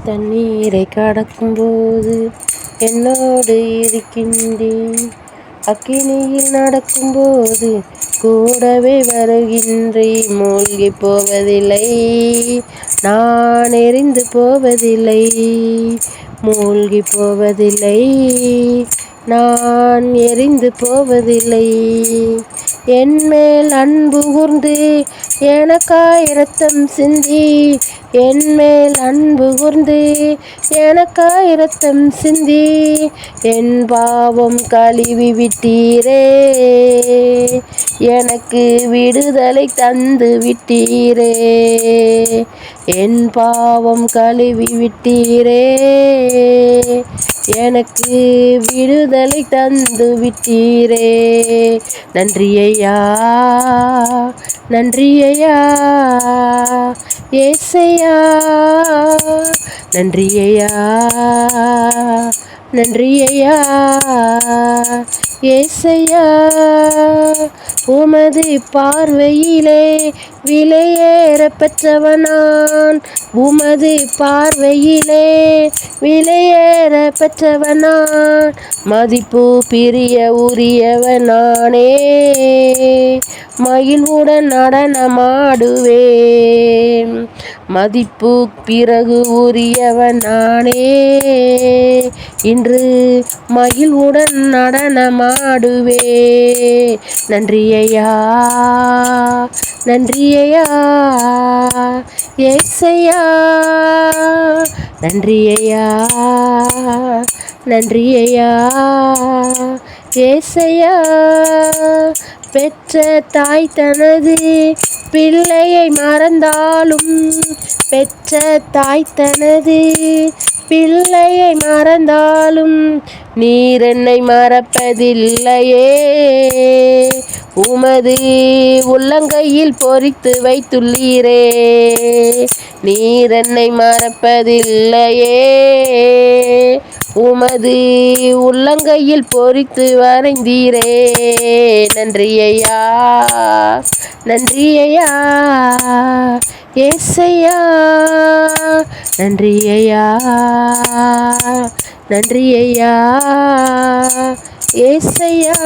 தண்ணீரை கடக்கும்போது என்னோடு இருக்கின்றேன். அக்கினியில் நடக்கும்போது கூடவே வருகின்றேன். மூழ்கி போவதில்லை, நான் எரிந்து போவதில்லை. மூழ்கி போவதில்லை, நான் எரிந்து போவதில்லை. என்மேல் அன்பு கூர்ந்து எனக்காய் இரத்தம் சிந்தி, என்மேல் அன்பு கூர்ந்து எனக்காய் இரத்தம் சிந்தி, என் பாவம் கழுவி விட்டீரே, எனக்கு விடுதலை தந்து விட்டீரே. என் பாவம் கழுவி விட்டீரே, எனக்கு விடுதலை தந்து விட்டீரே. நன்றி ஐயா, நன்றி ஐயா ஏசையா. நன்றி ஐயா, நன்றி ஐயா ஏசையா. உமது பார்வையிலே விலையேற பெற்றவனான், உமது பார்வையிலே விலையேற பெற்றவனான். மதிப்பு பிரிய உரியவனானே, மகிழ்வுடன் நடனமாடுவேன். மதிப்பு பிறகு உரியவனானே, இன்று மகிழ்வுடன் நடனமாடுவே. நன்றி ஐயா, நன்றி ஐயா ஏசையா. நன்றி ஐயா, நன்றி ஐயா ஏசையா. பெற்ற தாய் தனது பிள்ளையை மறந்தாலும், பெற்ற தாய் தனது பிள்ளையை மறந்தாலும், நீர் என்னை மறப்பதில்லையே. உமது உள்ளங்கையில் பொறித்து வைத்துள்ளீரே, நீர் என்னை மறப்பதில்லையே. உமது உள்ளங்கையில் பொறித்து வரைந்தீரே. நன்றி ஐயா, நன்றி ஐயா ஏசையா. நன்றி ஐயா, நன்றி ஐயா ஏசையா.